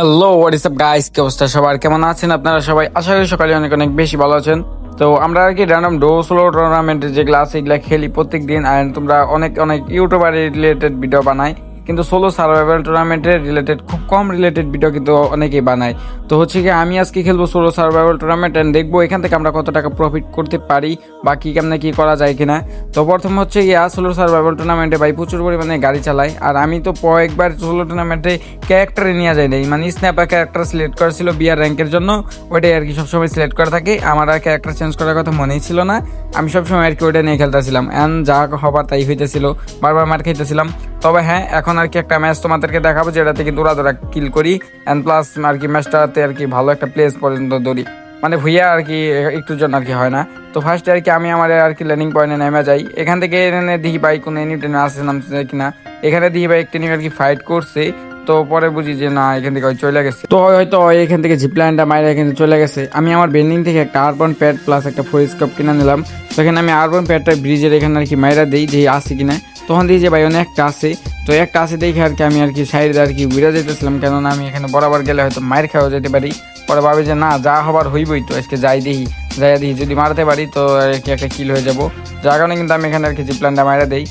Hello what's up guys, কি অবস্থা সবার? কেমন আছেন আপনারা সবাই? আশা করি সকালে অনেক অনেক বেশি ভালো আছেন। তো আমরা আর কি র্যান্ডম ডো সোলো টুর্নামেন্টের যেগুলো আছে এগুলা খেলি প্রত্যেক দিন। আর তোমরা অনেক অনেক ইউটিউবার রিলেটেড ভিডিও বানায়, কিন্তু সোলো সার্ভাইভাল টুর্নামেন্টের রিলেটেড খুব কম রিলেটেড ভিডিও কিন্তু অনেকেই বানায়। তো হচ্ছে কি আমি আজকে খেলবো সোলো সার্ভাইভাল টুর্নামেন্ট অ্যান্ড দেখবো এখান থেকে আমরা কত টাকা প্রফিট করতে পারি বা কি কেমনে কি করা যায় কিনা। তো প্রথম হচ্ছে গিয়া সোলো সার্ভাইভাল টুর্নামেন্টে ভাই প্রচুর পরিমাণে গাড়ি চালাই। আর আমি তো কয়েকবার সোলো টুর্নামেন্টে ক্যারেক্টারে নিয়ে যাই নাই, মানে স্ন্যাপার ক্যারেক্টার সিলেক্ট করেছিল বিআর র্যাঙ্কের জন্য, ওইটাই আর কি সবসময় সিলেক্ট করা থাকে। আমার আর ক্যারেক্টার চেঞ্জ করার কথা মনেই ছিল না, আমি সবসময় আর কি ওইটা নিয়ে খেলতেছিলাম অ্যান্ড যা হবার তাই হইতেছিল, বারবার মার খাইতেছিলাম। তবে হ্যাঁ, এখন আর কি একটা ম্যাচ তোমাদেরকে দেখাবো যেটাতে কিন্তু ওরা কিল করি অ্যান্ড প্লাস আর কি ম্যাচটাতে আর কি ভালো একটা প্লেস পর্যন্ত দৌড়ি, মানে ভুইয়া আর কি একটুর জন্য আর কি হয় না। তো ফার্স্টে আর কি আমি আমার আর কি ল্যান্ডিং পয়েন্টে নেমে যাই। এখান থেকে এনে দেখি ভাই কোনো এনি টেনে আসছে নামছে কিনা। এখানে দেখি ভাই একটা আর কি ফাইট করছে। তো পরে বুঝি যে না, এখান থেকে চলে গেছে। তো হয়তো এখান থেকে জিপলাইনটা মাইরে এখানে চলে গেছে। আমি আমার বেন্ডিং থেকে একটা আরবন প্যাড প্লাস একটা ফোরিস্কোপ কিনে নিলাম। তো এখানে আমি আরবন প্যাডটা ব্রিজের এখানে আর কি মাইরা দিই, যে আসে কিনা। তখন দেখি যে ভাই অনেকটা আছে। তো একটা আছে দেখে আর কি আমি আর কি সাইডে আর কি ঘুরে যেতেছিলাম, কেননা আমি এখানে বরাবর গেলে হয়তো মায়ের খাওয়া যেতে পারি। পরে ভাবি যে না, যা হবার হইবই, তো আজকে যাই দেখি যদি মারতে পারি তো আর কি একটা কিল হয়ে যাবো। যার কারণে কিন্তু আমি এখানে আর কি জিপলাইনটা মাইরা দিই।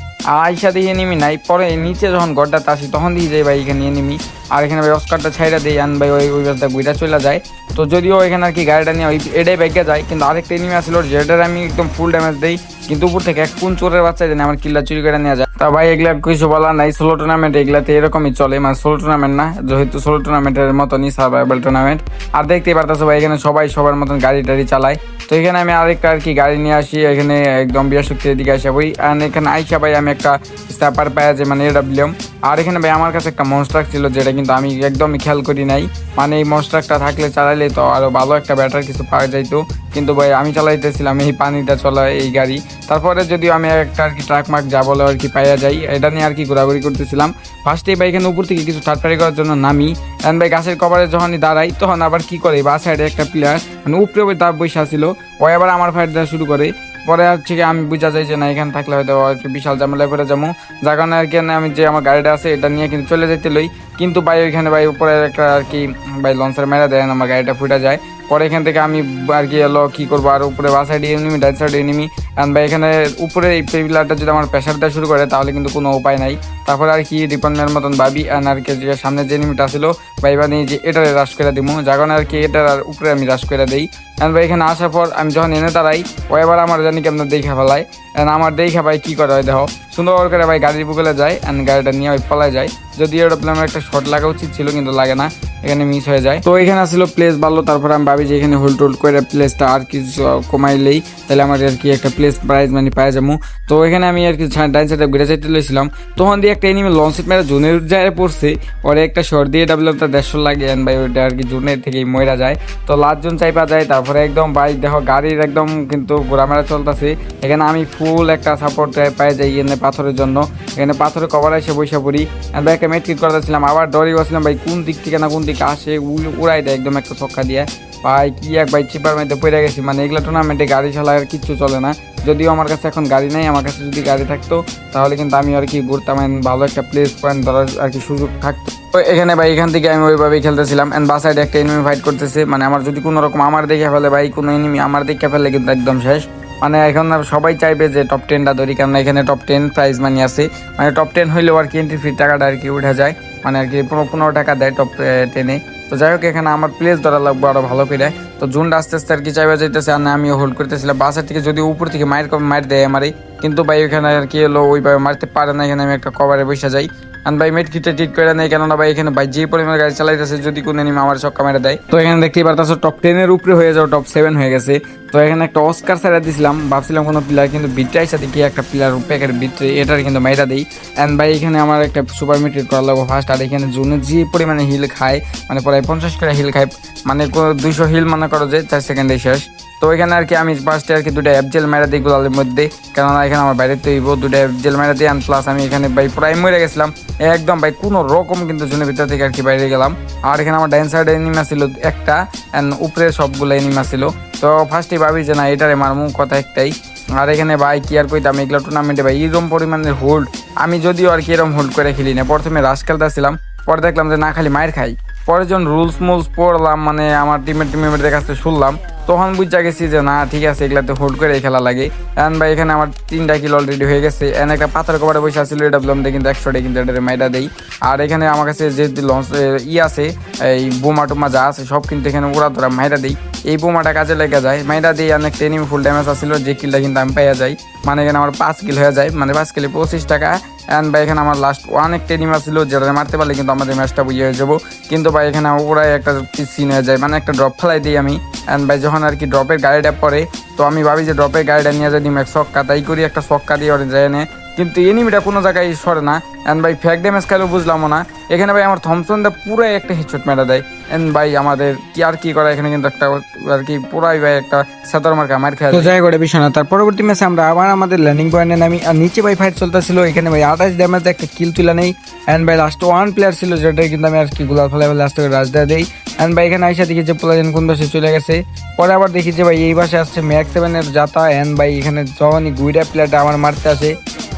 আইসা দিয়ে এনিমি নাই, পরে নিচে যখন গড্ডাতে আসি তখন দিয়ে যাই ভাই এখানে এনিমি। আর এখানে ভাই অস্কারটা ছাইড়া দিই আন ভাই ওই রাস্তা গুইটা চলে যায়। তো যদিও এখানে আর কি গাড়িটা নিয়ে ওই এটাই ব্যাগে যায়, কিন্তু আরেকটা এনিমি আসলো যেটার আমি একদম ফুল ড্যামেজ দিই, কিন্তু উপর থেকে এক কোন চোরের বাচ্চা জানি আমার কিল্লা চুরি করে নিয়ে যায়। তা ভাই এগুলা কিছু বলার নাই, সোলো টুর্নামেন্ট এগুলাতে এরকমই চলে, মানে সোলো টুর্নামেন্ট না, যেহেতু সোলো টুর্নামেন্টের মতনই সার্ভাইভাল টুর্নামেন্ট। আর দেখতেই পারতেছো ভাই এখানে সবাই সবার মতন গাড়ি টাড়ি চালায়। তো এখানে আমি আরেকটা আর কি গাড়ি নিয়ে আসি, এখানে একদম বৃহস্পতির দিকে আসা বই। আর এখানে আইসা ভাই আমি একটা স্ট্যাপার পাওয়া যায়, মানে এডাব্লিউএম। আর এখানে ভাই আমার কাছে একটা মনস্ট্রাক ছিল, যেটা কিন্তু আমি একদমই খেয়াল করি নাই। মানে এই মনস্ট্রাকটা থাকলে চালাইলে তো আরো ভালো একটা ব্যাটার কিছু পাওয়া যাইতো, কিন্তু ভাই আমি চালাইতেছিলাম এই পানিটা চলা এই গাড়ি। তারপরে যদিও আমি একটা আর কি ট্রাক মার্ক যা বলে আর কি পাইয়া যাই, এটা নিয়ে আর কি ঘোরাঘুরি করতেছিলাম। ফার্স্টে ভাই এখানে উপর থেকে কিছু থার্ড পার্টি করার জন্য নামি, এন্ড ভাই গাছের কভারে যখনই দাঁড়াই তখন আবার কি করে বা সাইডে একটা প্লেয়ার মানে উপরে ওই তার বৈশা ছিল, ও আবার আমার ফাইট দেওয়া শুরু করে। পরে আর থেকে আমি বুঝা যাই যে না, এখানে থাকলে হয়তো আর কি বিশাল ঝামেলায় পড়ে যাবো। যার কারণে আর কি আমি যে আমার গাড়িটা আছে এটা নিয়ে কিন্তু চলে যেতে লই, কিন্তু ভাই ওইখানে ভাই উপরে একটা আর কি ভাই লঞ্চার মেরা দেন, আমার গাড়িটা ফুটে যায়। পরে এখান থেকে আমি আর কি এলো কি করবো, আর উপরে বা সাইডে এনিমি ডান সাইডে এনিমি, অ্যান্ড ভাই এখানে উপরে এই পিলারটা যদি আমার প্রেশার দেওয়া শুরু করে তাহলে কিন্তু কোনো উপায় নাই। তারপরে আর কি ডিপার্টমেন্টের মতন ভাবি অ্যান্ড আর কি যে সামনে যে এনিমিটা ছিল ভাই বানি যে এটারে রাশ করে দিব, যার কারণে আর কি এটার আর উপরে আমি রাশ করে দিই। অ্যান্ড ভাই এখানে আসার পর আমি যখন এনে দাঁড়াই ও এবার আমার জানি কেমন দেখে ফেলায়, অ্যান্ড আমার দেখে ভাই কী করে হয় দেখো, সুন্দর করে ভাই গাড়ির বুকলে যায় অ্যান্ড গাড়িটা নিয়ে ওই পালায় যায়। যদি এটা প্ল্যানের একটা শট লাগা উচিত ছিল, কিন্তু লাগে না, এখানে মিস হয়ে যায়। তো এখানে আসলে প্লেস ভালো, তারপরে আমি ভাবি যে এখানে হোল্ড টোল্ড করে প্লেসটা আর কিছু কমাইলেই তাহলে আমার আর কি একটা প্লেস প্রাইজ মানে পাওয়া যাবো। তো এখানে আমি আর কি ডাইন সাইডে ঘুরে চাইতে লইছিলাম, তখন দিয়ে একটা এনিমি লঞ্চ মেরে জোনের যায় পড়ছে, ওরে একটা শর্ট দিয়ে ডাবলামটা 150 লাগে অ্যান্ড ভাই ওইটা আর কি জোনের থেকেই মরা যায়। তো লাস্ট জোন চাইপা যায়, তারপরে একদম ভাই দেখো গাড়ির একদম কিন্তু ঘোরামেরা চলতেছে। এখানে আমি ফুল একটা সাপোর্ট পাই যাই এখানে পাথরের জন্য, এখানে পাথরের কভার এসে বৈশা পড়ি অ্যান্ড ভাই একটা মেট্রিক করতেছিলাম, আবার ডরি বসছিলাম ভাই কোন দিক থেকে না কোন দিকে আসে উড়াই দেয় একদম একটা ছক্কা দিয়ে। ভাই কি এক ভাই চিপার মধ্যে পড়ে গেছি, মানে এগুলো টুর্নামেন্টে গাড়ি চালায় আর কিচ্ছু চলে না। যদিও আমার কাছে এখন গাড়ি নেই, আমার কাছে যদি গাড়ি থাকতো তাহলে কিন্তু আমি আর কি ঘুরতাম, ভালো একটা প্লেস পয়েন্ট ধরার আর কি সুযোগ থাকতো। তো এখানে ভাই এখান থেকে আমি ওইভাবেই খেলতেছিলাম অ্যান্ড বা সাইডে একটা এনিমি ফাইট করতেছে, মানে আমার যদি কোনো রকম আমার দেখে ফেলে ভাই, কোনো এনিমি আমার দেখে ফেলে কিন্তু একদম শেষ। মানে এখন সবাই চাইবে যে টপ 10টা ধরি, কারণ এখানে টপ 10 প্রাইজ মানি আছে, মানে টপ 10 হইলেও আর কি এন্ট্রি ফি টাকাটা আর কি উঠে যায়, মানে আর কি 15 টাকা দেয় টপ 10-এ। তো যাই হোক এখানে আমার প্লেস ধরা লাগবে আরো ভালো করে। তো জুনটা আস্তে আস্তে আর কি চাইবা যাইতেছে, আর আমিও হোল্ড করতেছিলাম বাসের থেকে, যদি উপর থেকে মার দেয় আমারে, কিন্তু ভাই ওইখানে আর কি এলো ওইভাবে মারতে পারে না, এখানে আমি একটা কভারে বসে যাই আর ভাই মেট কিটে ট্রিট করে নেই, কেননা ভাই এখানে ভাই যে পরিমাণ গাড়ি চালাইতেছে যদি কোনো এনিমি আমার ছক্কা মেরে দেয়। তো এখানে দেখতেই পারতেছো টপ 10-এর উপরে হয়ে যাও, টপ 7 হয়ে গেছে। তো এখানে একটা অস্কার সাইডা দিছিলাম, ভাবছিলাম কোনো প্লেয়ার, কিন্তু বিটটাই সাথে কি একটা প্লেয়ার প্যাকের ভিতরে এটার কিন্তু মাইরা দেই। অ্যান্ড ভাই এখানে আমার একটা সুপার মিট্রিট করা লাগবো ফার্স্ট। আর এখানে জুনে যে পরিমাণে হিল খায়, মানে প্রায় 50 করে হিল খায়, মানে 200 হিল মনে করো যে 4 সেকেন্ডে শেষ। তো এখানে আর কি আমি ফার্স্টে আর কি দুটো অ্যাপজেল মেরা দিই গোলালের মধ্যে, কেননা এখানে আমার বাইরে তৈব দুটো অ্যাপজেল মেরা দিই অ্যান্ড প্লাস আমি এখানে ভাই প্রায় মরে গেছিলাম একদম ভাই কোনো রকম, কিন্তু জুনের ভিতর থেকে আর কি বাইরে গেলাম। আর এখানে আমার ডাইন সাইডে এনিমা ছিল একটা অ্যান্ড উপরে সবগুলো এনিমা ছিল। তো ফার্স্টে ভাবি যে না এটারে মারমু, কথা একটাই। আর এখানে ভাই কি আর কইতাম, এগুলো টুর্নামেন্টে ভাই এরকম পরিমাণের হোল্ড, আমি যদিও আর কি এরকম হোল্ড করে খেলি না, প্রথমে রাশ খেলতেছিলাম, পরে দেখলাম যে না খালি মায়ের খাই, পরে যখন রুলস মুলস পড়লাম, মানে আমার টিমের কাছে শুনলাম, তখন বুঝা গেছি যে না ঠিক আছে, এগুলাতে হোল্ড করে খেলা লাগে। এন্ড ভাই এখানে আমার 3টা কিল অলরেডি হয়ে গেছে। এন্ড একটা পাথর কভারে বসে আসছিল, এটা বললাম কিন্তু 100 কিন্তু এটা মাইটা দেই। আর এখানে আমার কাছে যে লঞ্চ আছে, এই বোমা টোমা যা আছে সব কিন্তু এখানে ওরা ধরা মাইটা দেই। এই বোমাটা কাজে লেগে যায়, মাইটা দিয়ে অনেক এনিমি ফুল ড্যামেজ আসছিল, যে কিলটা কিন্তু আমি পাইয়া যাই। মানে এখানে আমার 5 কিল হয়ে যায়, মানে 5 কিলে 25 টাকা। অ্যান্ড ভাই এখানে আমার লাস্ট অনেক এনিমি ছিল, যেটা মারতে পারলে কিন্তু আমাদের ম্যাচটা বুঝিয়ে হয়ে যাবো। কিন্তু ভাই এখানে ওরাই একটা সিন হয়ে যায়, মানে একটা ড্রপ ফেলাই দিই আমি। অ্যান্ড ভাই যখন আর কি ড্রপের গাড়িটা পড়ে, তো আমি ভাবি যে ড্রপের গাড়িটা নিয়ে যাই এক ছক্কা, তাই করি একটা ছক্কা দিয়ে ওরা যায় না, কিন্তু এনিমিটা কোনো জায়গায় সরে না। অ্যান্ড ভাই ফ্যাক ড্যামেজ খাইলেও বুঝলামও না। এখানে ভাই আমার থমসন দা পুরো একটা হেডশট মেরা দেয়। এন্ড ভাই আমাদের কি করা, এখানে কিন্তু একটা আর কি পুরাই ভাই একটা সাতার মার্কা মার খেয়ে যায় করে বিষয় না। তার পরবর্তী ম্যাচে আমরা আবার আমাদের ল্যান্ডিং পয়েন্টে নামি, আর নিচে ভাই ফাইট চলতেছিল। এখানে ভাই 28 ড্যামেজ একটা কিল তুলে নেই। অ্যান্ড ভাই লাস্ট 1 প্লেয়ার ছিল, যেটা কিন্তু আমি আর কি গুলাল ফেলে লাস্ট থেকে রাজ দেওয়া দেই। অ্যান্ড ভাই এখানে আইসা দেখি যে পোলাজন কোন পাশে চলে গেছে। পরে আবার দেখি যে ভাই এই পাশে আসছে ম্যাক্স 7-এর জাতা। অ্যান্ড ভাই এখানে যখনই গুইডা প্লেয়ারটা আমার মারতে আসে,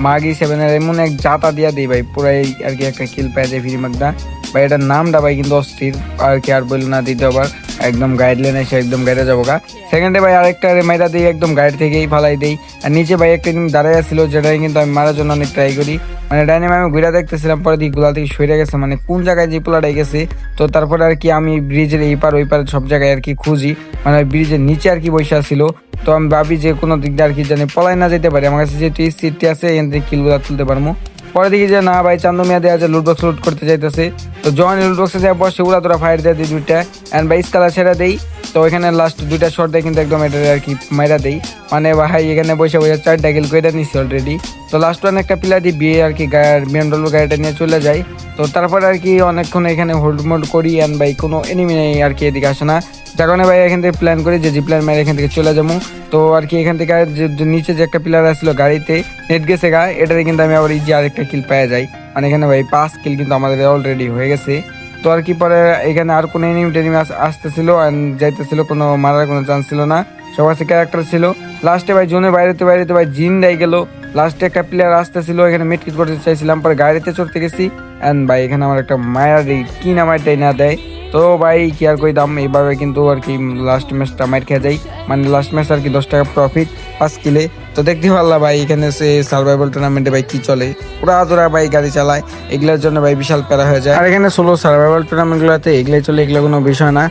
মাগি 7-এর এমন এক জাতা দিয়া দিই ভাই, পুরাই আর কি একটা কিল পেয়ে যায় ফ্রি মাগদা। ভাই এটার নামটা ভাই কিন্তু অস্থির, আর কি আর বললো না দিতে আবার একদম গাইডলাইন এসে একদম গাইডে যাবো গা। সেকেন্ডে ভাই আরেকটা মাইরা দিই, একদম গাইড থেকেই ফালাই দিই। আর নিচে ভাই একটা টিম দাঁড়াই ছিল, যেটাই কিন্তু আমি মারার জন্য অনেক ট্রাই করি। মানে ডাইনাম আমি ঘুরে দেখতেছিলাম, পরে দিক গুলা থেকে সরে গেছে, মানে কোন জায়গায় যে পোলাটাই গেছে। তো তারপরে আর কি আমি ব্রিজের এই পার ওই পার সব জায়গায় আর কি খুঁজি, মানে ব্রিজের নিচে আর কি বসে ছিল। তো আমি ভাবি যে কোনো দিক দিয়ে আর কি জানি পলাই না যেতে পারি, আমার কাছে যেহেতু এই সিটটি আছে, এখান থেকে কিলগুলা তুলতে পারবো। পরে দেখি যে না ভাই চান্দু মিয়া দেওয়া আছে, লুটবক্স লুট করতে যাইতেছে। তো যখন লুটবক্সে যায় বসে উড়া তোরা ফায়ার দিয়ে দিই 2টা। অ্যান্ড ভাই স্কালার সেরা দেই। তো এখানে লাস্ট 2টা শট দেয় কিন্তু একদম এটা আর কি মাইরা দেই, মানে ভাই এখানে বসে 4টা কিল করে নিচ্ছি অলরেডি। তো লাস্ট ওয়ান একটা প্লেয়ার দিয়ে বিয়ে আর কি বিএমডব্লিউ গাড়িটা নিয়ে চলে যায়। তো তারপরে আর কি অনেকক্ষণ এখানে হোল্ড মোল্ড করি। অ্যান্ড ভাই কোনো এনিমি নেই আর কি এদিকে আসে না, যার কারণে ভাই এখান থেকে প্ল্যান করি যে প্ল্যান মেরে এখান থেকে চলে যাবো। তো আর কি এখান থেকে যে নিচে যে একটা প্লেয়ার আসছিল গাড়িতে নেট গেছে গা, এটাতে কিন্তু আমি আবার ইজি আরেকটা কিল পেয়ে যাই। মানে এখানে ভাই 5 কিল কিন্তু আমাদের অলরেডি হয়ে গেছে। তো আর কি পরে এখানে আর কোনো এনিমি টেনিমি আসতেছিল অ্যান্ড যাইতেছিল, কোনো মারার কোনো চান্স ছিল না, সবার কাছে ক্যারেক্টার ছিল। লাস্টে ভাই জোনে বাইরেতে ভাই জিন দেয় গেল। লাস্টে একটা প্লেয়ার আসতেছিল, এখানে মিটকিট করতে চাইছিলাম, পরে গাড়িতে চড়তে গেছি। অ্যান্ড ভাই এখানে আমার একটা মায়ার কি নামাইটাই না দেয়। তো ভাই কি আর কই দাম, এইভাবে কিন্তু আর কি লাস্ট ম্যাচটা মাইর খেয়ে যাই, মানে লাস্ট ম্যাচ আর কি 10 টাকা প্রফিট 5 কিলে। তো দেখতে পারলা ভাই এখানে সে সার্ভাইভাল টুর্নামেন্টে ভাই কি চলে, ওরা আদরা ভাই গাড়ি চালায়, এগুলোর জন্য ভাই বিশাল প্যারা হয়ে যায়। আর এখানে সোলো সার্ভাইভাল টুর্নামেন্ট গুলোতে এগুলাই চলে, এগুলো কোনো বিষয় না।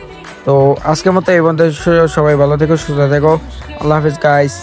তো আজকের মতো এই পর্যন্ত, সবাই ভালো থেকো, সুস্থ থেকো, আল্লাহ হাফিজ গাইস।